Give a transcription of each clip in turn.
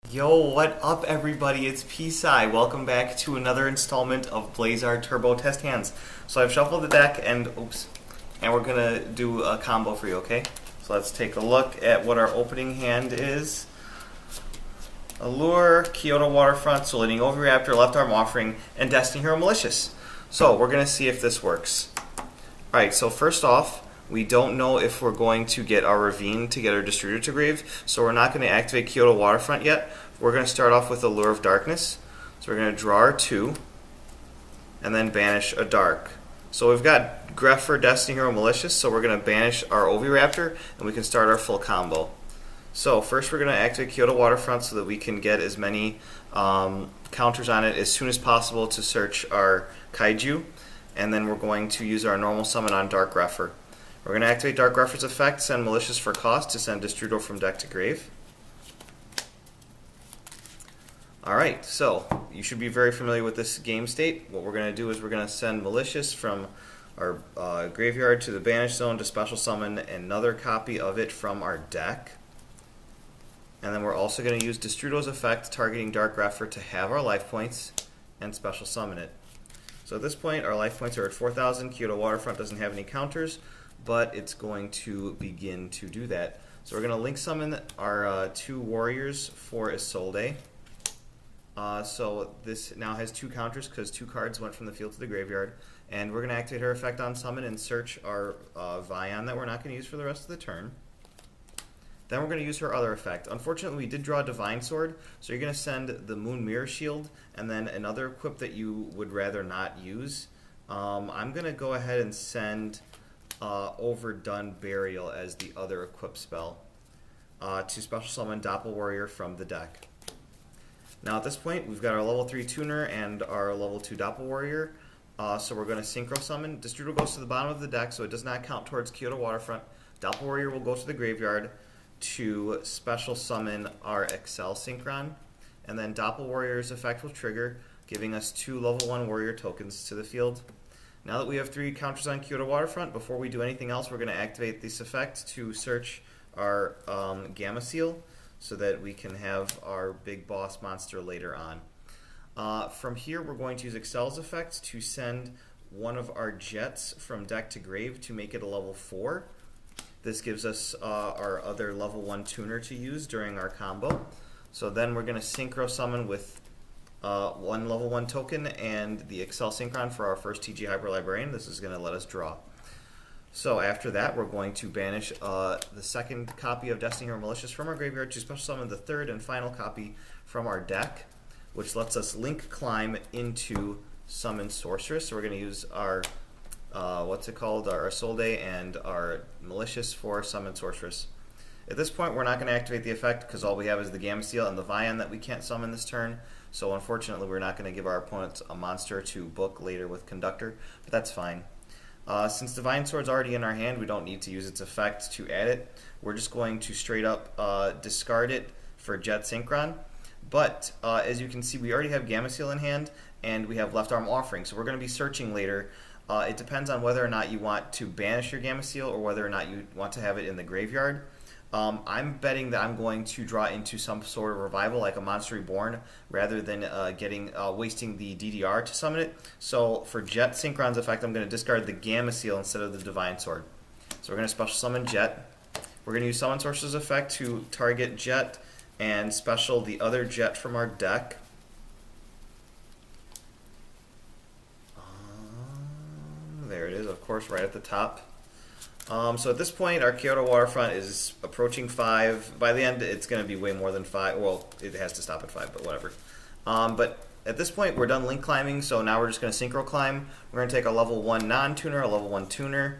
Yo, what up, everybody? It's Peace-Eye. Welcome back to another installment of Blazar Turbo Test Hands. So I've shuffled the deck, and we're gonna do a combo for you, okay? So let's take a look at what our opening hand is. Allure, Kyoto Waterfront, Soliding Oviraptor, Left Arm Offering, and Destiny Hero Malicious. So we're gonna see if this works. Alright, so first off, we don't know if we're going to get our Ravine to get our Distributor to grave, so we're not going to activate Kyoto Waterfront yet. We're going to start off with Allure of Darkness. So we're going to draw our 2, and then banish a Dark. So we've got Greph for Destiny Hero Malicious, so we're going to banish our Oviraptor, and we can start our full combo. So first we're going to activate Kyoto Waterfront so that we can get as many counters on it as soon as possible to search our Kaiju, and then we're going to use our normal summon on Dark Grepher. We're going to activate Dark Grepher's effect, send Malicious for cost to send Distrudo from deck to grave. Alright, so you should be very familiar with this game state. What we're going to do is we're going to send Malicious from our graveyard to the Banish Zone to special summon another copy of it from our deck. And then we're also going to use Distrudo's effect, targeting Dark Grepher, to have our life points and special summon it. So at this point, our life points are at 4,000. Kyoto Waterfront doesn't have any counters, but it's going to begin to do that. So we're going to link summon our 2 warriors for Isolde. So this now has 2 counters because 2 cards went from the field to the graveyard. And we're going to activate her effect on summon and search our Vion that we're not going to use for the rest of the turn. Then we're going to use her other effect. Unfortunately, we did draw a Divine Sword, so you're going to send the Moon Mirror Shield and then another equip that you would rather not use. I'm going to go ahead and send Overdone Burial as the other equip spell to special summon Doppel Warrior from the deck. Now at this point, we've got our level 3 Tuner and our level 2 Doppel Warrior, so we're going to Synchro Summon. Distrudo goes to the bottom of the deck, so it does not count towards Kyoto Waterfront. Doppel Warrior will go to the graveyard to special summon our Excel Synchron, and then Doppel Warrior's effect will trigger, giving us 2 level 1 warrior tokens to the field. Now that we have 3 counters on Kyoto Waterfront, before we do anything else, we're going to activate this effect to search our Gamma Seal so that we can have our big boss monster later on. From here, we're going to use Excel's effect to send one of our Jets from deck to grave to make it a level 4. This gives us our other level 1 tuner to use during our combo. So then we're going to Synchro Summon with 1 level 1 token and the Excel Synchron for our first TG Hyper Librarian. This is going to let us draw. So after that, we're going to banish the second copy of Destiny Hero Malicious from our graveyard to special summon the third and final copy from our deck, which lets us link climb into Summon Sorceress. So we're going to use our our Isolde and our Malicious for Summon Sorceress. At this point, we're not going to activate the effect because all we have is the Gamma Seal and the Vion that we can't summon this turn. So unfortunately, we're not going to give our opponents a monster to book later with Conductor, but that's fine. Since Divine Sword's already in our hand, we don't need to use its effect to add it. We're just going to straight up discard it for Jet Synchron. But as you can see, we already have Gamma Seal in hand, and we have Left Arm Offering. So we're going to be searching later. It depends on whether or not you want to banish your Gamma Seal or whether or not you want to have it in the graveyard. I'm betting that I'm going to draw into some sort of revival, like a Monster Reborn, rather than wasting the DDR to summon it. So for Jet Synchron's effect, I'm going to discard the Gamma Seal instead of the Divine Sword. So we're going to special summon Jet. We're going to use Summon Sorcerer's effect to target Jet and special the other Jet from our deck. There it is, of course, right at the top. So at this point, our Kyoto Waterfront is approaching 5. By the end, it's going to be way more than 5. Well, it has to stop at 5, but whatever. But at this point, we're done link climbing, so now we're just going to Synchro Climb. We're going to take a level 1 non-tuner, a level 1 tuner,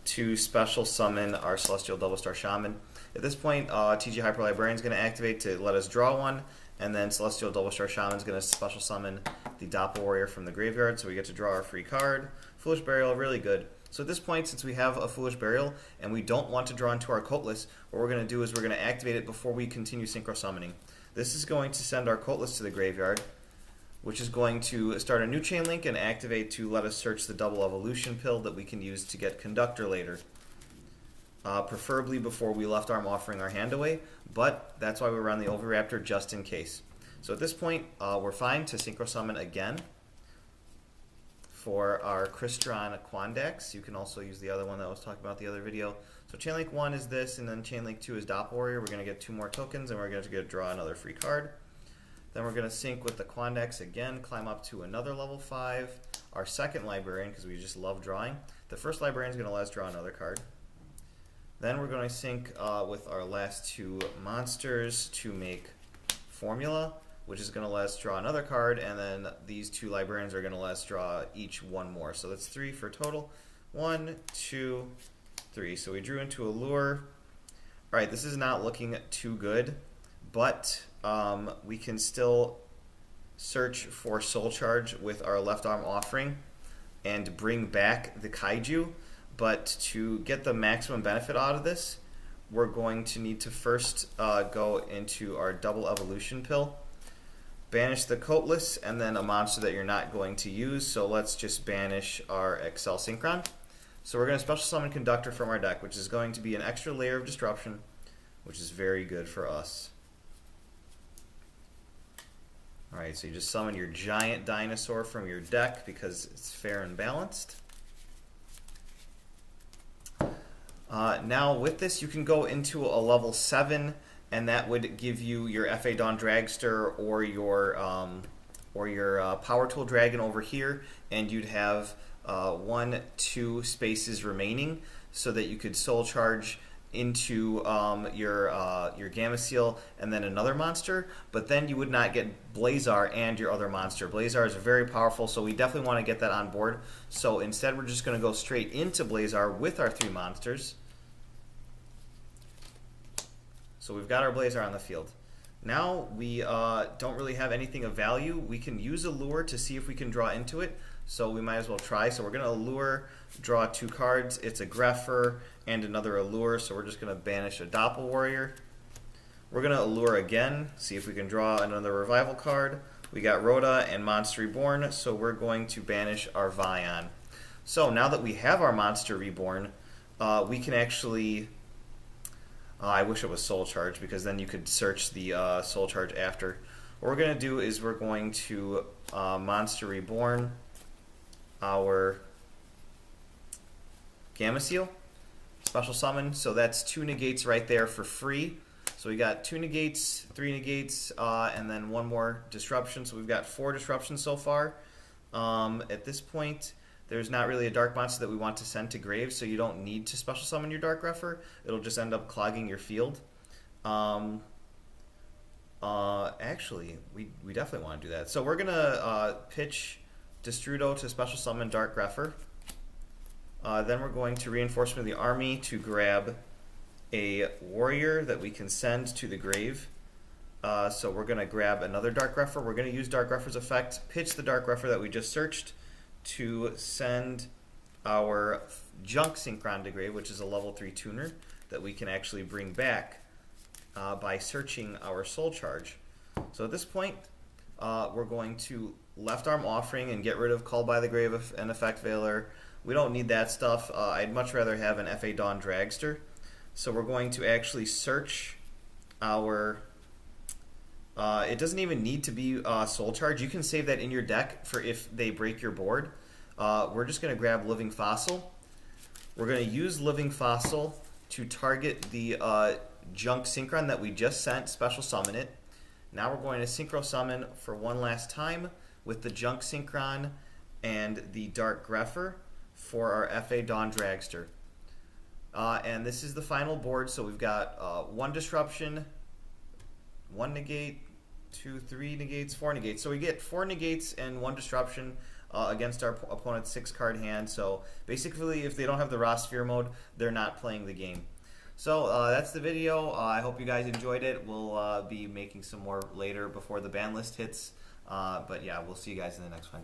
to special summon our Celestial Double Star Shaman. At this point, TG Hyper Librarian is going to activate to let us draw one, and then Celestial Double Star Shaman is going to special summon the Doppel Warrior from the graveyard, so we get to draw our free card. Foolish Burial, really good. So at this point, since we have a Foolish Burial and we don't want to draw into our Coatless, what we're going to do is we're going to activate it before we continue Synchro Summoning. This is going to send our Coatless to the graveyard, which is going to start a new chain link and activate to let us search the Double Evolution pill that we can use to get Conductor later. preferably before we left arm offering our hand away, but that's why we run the Oviraptor just in case. So at this point, we're fine to Synchro Summon again for our Crystron Quandax. You can also use the other one that I was talking about the other video. So Chain Link 1 is this, and then Chain Link 2 is Doppel Warrior. We're going to get 2 more tokens, and we're going to draw another free card. Then we're going to sync with the Quandax again, climb up to another level 5. Our second Librarian, because we just love drawing. The first Librarian is going to let us draw another card. Then we're going to sync with our last 2 monsters to make Formula, which is going to let us draw another card, and then these 2 Librarians are going to let us draw each 1 more. So that's 3 for total. 1, 2, 3. So we drew into a lure. Alright, this is not looking too good, but we can still search for Soul Charge with our left arm offering and bring back the Kaiju. But to get the maximum benefit out of this, we're going to need to first go into our double evolution pill, banish the Coatless, and then a monster that you're not going to use. So let's just banish our Excel Synchron. So we're going to special summon Conductor from our deck, which is going to be an extra layer of disruption, which is very good for us. Alright, so you just summon your giant dinosaur from your deck because it's fair and balanced. Now with this you can go into a level 7, and that would give you your F.A. Dawn Dragster or your Power Tool Dragon over here, and you'd have 1, 2 spaces remaining so that you could Soul Charge into your Gamma Seal and then another monster, but then you would not get Blazar and your other monster. Blazar is very powerful, so we definitely want to get that on board. So instead we're just going to go straight into Blazar with our 3 monsters. So we've got our Blazar on the field. Now we don't really have anything of value. We can use a lure to see if we can draw into it, so we might as well try. So we're going to allure, draw 2 cards. It's a Grepher and another allure, so we're just going to banish a Doppel Warrior. We're going to allure again, see if we can draw another revival card. We got Rhoda and Monster Reborn, so we're going to banish our Vion. So now that we have our Monster Reborn, we can actually... I wish it was Soul Charge, because then you could search the Soul Charge after. What we're going to do is we're going to Monster Reborn our Gamma Seal, special summon, so that's 2 negates right there for free. So we got 2 negates, 3 negates, and then 1 more disruption, so we've got 4 disruptions so far. At this point, there's not really a dark monster that we want to send to grave, so you don't need to special summon your Dark Grepher. It'll just end up clogging your field. Actually, we definitely want to do that. So we're going to pitch Destrudo to special summon Dark Grepher. Then we're going to Reinforcement of the Army to grab a warrior that we can send to the grave. So we're going to grab another Dark Grepher. We're going to use Dark Grepher's effect, pitch the Dark Grepher that we just searched, to send our Junk Synchron to grave, which is a level 3 tuner that we can actually bring back by searching our Soul Charge. So at this point, we're going to left arm offering and get rid of Called by the Grave and Effect Veiler. We don't need that stuff. I'd much rather have an F.A. Dawn Dragster. So we're going to actually search our... it doesn't even need to be Soul Charge. You can save that in your deck for if they break your board. We're just going to grab Living Fossil. We're going to use Living Fossil to target the Junk Synchron that we just sent, special summon it. Now we're going to Synchro Summon for one last time with the Junk Synchron and the Dark Grepher for our F.A. Dawn Dragster. And this is the final board, so we've got 1 disruption, 1 negate, 2, 3 negates, 4 negates. So we get 4 negates and 1 disruption against our opponent's 6-card hand. So basically, if they don't have the Raw Sphere mode, they're not playing the game. So that's the video. I hope you guys enjoyed it. We'll be making some more later before the ban list hits. But yeah, we'll see you guys in the next one.